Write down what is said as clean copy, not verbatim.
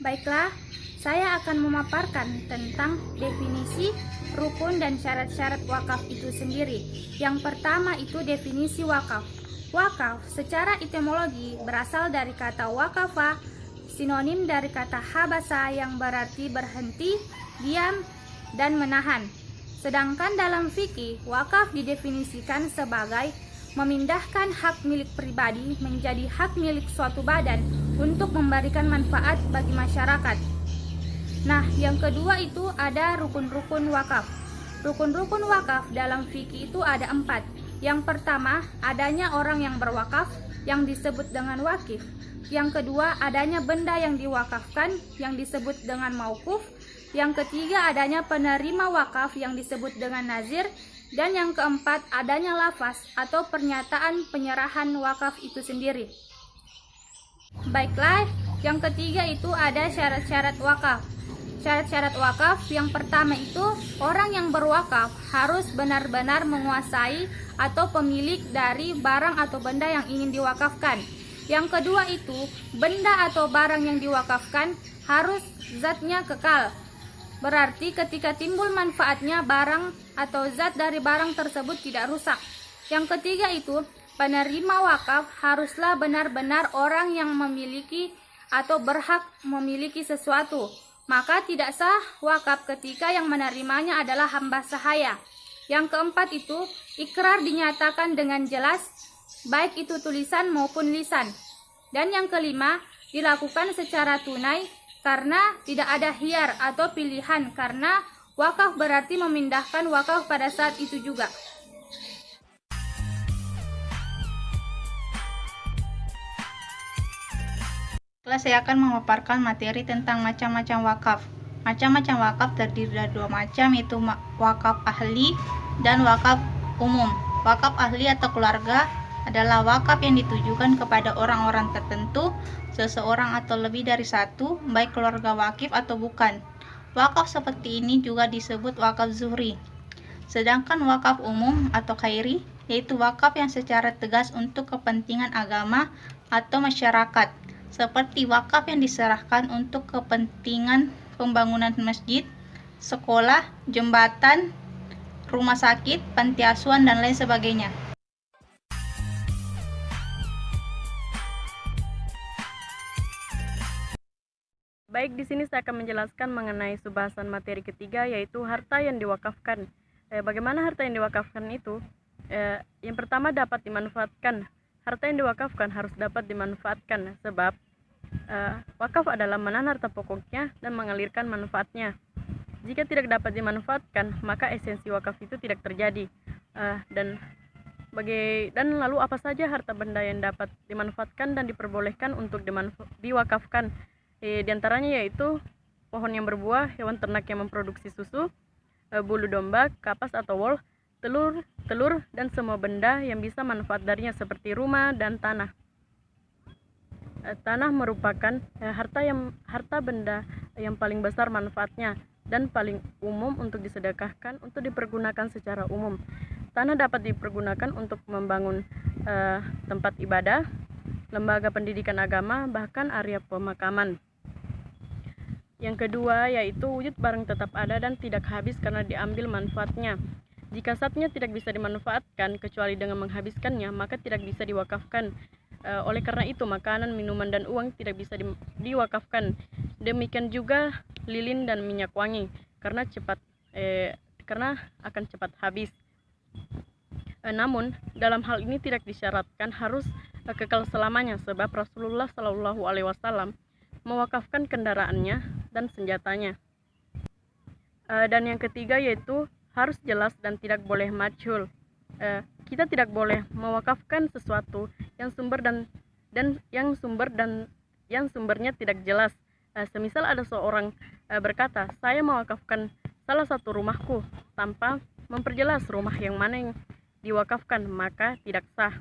Baiklah, saya akan memaparkan tentang definisi, rukun, dan syarat-syarat wakaf itu sendiri. Yang pertama itu definisi wakaf. Wakaf secara etimologi berasal dari kata wakafa, sinonim dari kata habasa yang berarti berhenti, diam, dan menahan. Sedangkan dalam fikih, wakaf didefinisikan sebagai memindahkan hak milik pribadi menjadi hak milik suatu badan untuk memberikan manfaat bagi masyarakat. Nah, yang kedua itu ada rukun-rukun wakaf. Rukun-rukun wakaf dalam fikih itu ada 4. Yang pertama, adanya orang yang berwakaf yang disebut dengan wakif. Yang kedua, adanya benda yang diwakafkan yang disebut dengan mauquf. Yang ketiga, adanya penerima wakaf yang disebut dengan nazir. Dan yang keempat, adanya lafaz atau pernyataan penyerahan wakaf itu sendiri. Baiklah, yang ketiga itu ada syarat-syarat wakaf. Syarat-syarat wakaf yang pertama itu orang yang berwakaf harus benar-benar menguasai atau pemilik dari barang atau benda yang ingin diwakafkan. Yang kedua itu benda atau barang yang diwakafkan harus zatnya kekal. Berarti ketika timbul manfaatnya barang atau zat dari barang tersebut tidak rusak. Yang ketiga itu penerima wakaf haruslah benar-benar orang yang memiliki atau berhak memiliki sesuatu. Maka tidak sah wakaf ketika yang menerimanya adalah hamba sahaya. Yang keempat itu ikrar dinyatakan dengan jelas, baik itu tulisan maupun lisan. Dan yang kelima dilakukan secara tunai karena tidak ada khiyar atau pilihan, karena wakaf berarti memindahkan wakaf pada saat itu juga. Setelah saya akan memaparkan materi tentang macam-macam wakaf. Macam-macam wakaf terdiri dari 2 macam, yaitu wakaf ahli dan wakaf umum. Wakaf ahli atau keluarga adalah wakaf yang ditujukan kepada orang-orang tertentu, seseorang atau lebih dari satu, baik keluarga wakif atau bukan. Wakaf seperti ini juga disebut wakaf zuhri. Sedangkan wakaf umum atau khairi, yaitu wakaf yang secara tegas untuk kepentingan agama atau masyarakat, seperti wakaf yang diserahkan untuk kepentingan pembangunan masjid, sekolah, jembatan, rumah sakit, panti asuhan, dan lain sebagainya. Baik, di sini saya akan menjelaskan mengenai subbahasan materi ketiga, yaitu harta yang diwakafkan. Bagaimana harta yang diwakafkan itu? Yang pertama, dapat dimanfaatkan. Harta yang diwakafkan harus dapat dimanfaatkan, sebab wakaf adalah menahan harta pokoknya dan mengalirkan manfaatnya. Jika tidak dapat dimanfaatkan, maka esensi wakaf itu tidak terjadi. Dan lalu apa saja harta benda yang dapat dimanfaatkan dan diperbolehkan untuk diwakafkan? Di antaranya yaitu pohon yang berbuah, hewan ternak yang memproduksi susu, bulu domba, kapas atau wol, telur, dan semua benda yang bisa manfaat darinya seperti rumah dan tanah. Tanah merupakan harta benda yang paling besar manfaatnya dan paling umum untuk disedekahkan, untuk dipergunakan secara umum. Tanah dapat dipergunakan untuk membangun tempat ibadah, lembaga pendidikan agama, bahkan area pemakaman. Yang kedua yaitu wujud barang tetap ada dan tidak habis karena diambil manfaatnya. Jika zatnya tidak bisa dimanfaatkan kecuali dengan menghabiskannya, maka tidak bisa diwakafkan. Oleh karena itu, makanan, minuman, dan uang tidak bisa diwakafkan. Demikian juga lilin dan minyak wangi karena akan cepat habis. Namun dalam hal ini tidak disyaratkan harus kekal selamanya, sebab Rasulullah SAW mewakafkan kendaraannya dan senjatanya. Dan yang ketiga yaitu harus jelas dan tidak boleh majhul. Kita tidak boleh mewakafkan sesuatu yang sumbernya tidak jelas. Semisal ada seorang berkata, saya mewakafkan salah satu rumahku, tanpa memperjelas rumah yang mana yang diwakafkan, maka tidak sah.